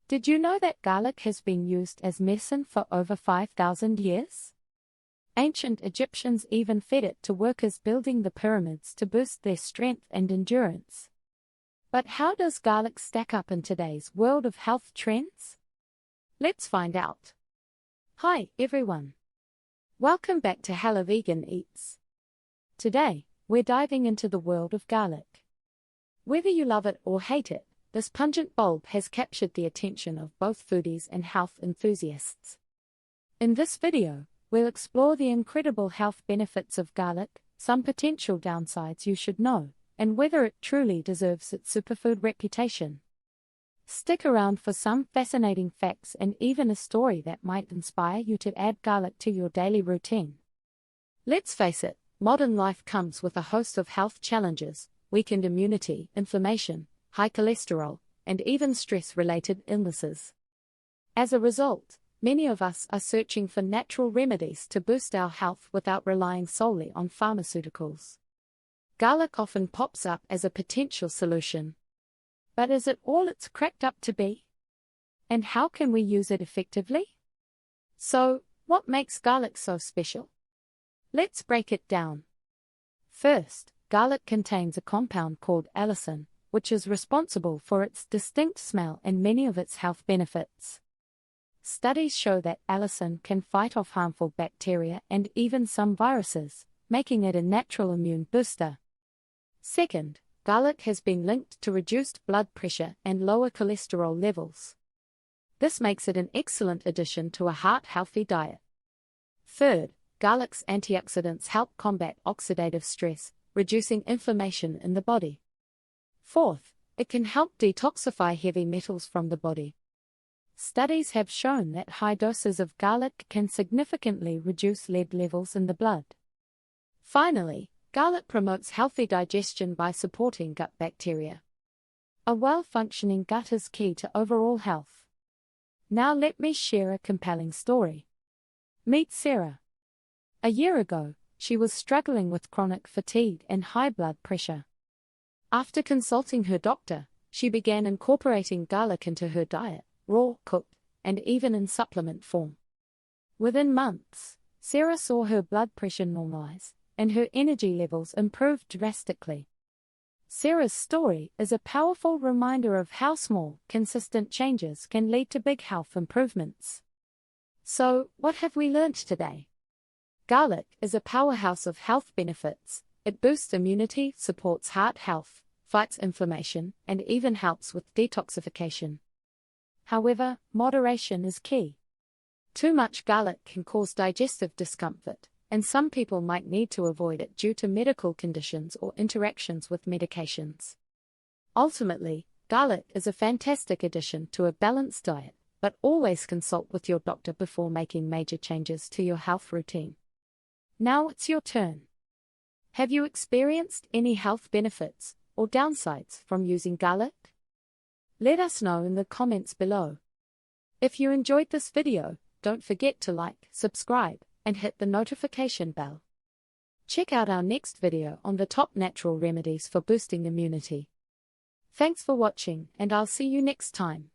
Did you know that garlic has been used as medicine for over 5,000 years? Ancient Egyptians even fed it to workers building the pyramids to boost their strength and endurance. But how does garlic stack up in today's world of health trends? Let's find out. Hi, everyone. Welcome back to Hello Vegan Eats. Today, we're diving into the world of garlic. Whether you love it or hate it, this pungent bulb has captured the attention of both foodies and health enthusiasts. In this video, we'll explore the incredible health benefits of garlic, some potential downsides you should know, and whether it truly deserves its superfood reputation. Stick around for some fascinating facts and even a story that might inspire you to add garlic to your daily routine. Let's face it, modern life comes with a host of health challenges: weakened immunity, inflammation, high cholesterol, and even stress-related illnesses. As a result, many of us are searching for natural remedies to boost our health without relying solely on pharmaceuticals. Garlic often pops up as a potential solution. But is it all it's cracked up to be? And how can we use it effectively? So, what makes garlic so special? Let's break it down. First, garlic contains a compound called allicin, which is responsible for its distinct smell and many of its health benefits. Studies show that allicin can fight off harmful bacteria and even some viruses, making it a natural immune booster. Second, garlic has been linked to reduced blood pressure and lower cholesterol levels. This makes it an excellent addition to a heart-healthy diet. Third, garlic's antioxidants help combat oxidative stress, reducing inflammation in the body. Fourth, it can help detoxify heavy metals from the body. Studies have shown that high doses of garlic can significantly reduce lead levels in the blood. Finally, garlic promotes healthy digestion by supporting gut bacteria. A well-functioning gut is key to overall health. Now let me share a compelling story. Meet Sarah. A year ago, she was struggling with chronic fatigue and high blood pressure. After consulting her doctor, she began incorporating garlic into her diet, raw, cooked, and even in supplement form. Within months, Sarah saw her blood pressure normalize, and her energy levels improved drastically. Sarah's story is a powerful reminder of how small, consistent changes can lead to big health improvements. So, what have we learned today? Garlic is a powerhouse of health benefits. It boosts immunity, supports heart health, fights inflammation, and even helps with detoxification. However, moderation is key. Too much garlic can cause digestive discomfort, and some people might need to avoid it due to medical conditions or interactions with medications. Ultimately, garlic is a fantastic addition to a balanced diet, but always consult with your doctor before making major changes to your health routine. Now it's your turn. Have you experienced any health benefits or downsides from using garlic? Let us know in the comments below. If you enjoyed this video, don't forget to like, subscribe, and hit the notification bell. Check out our next video on the top natural remedies for boosting immunity. Thanks for watching, and I'll see you next time.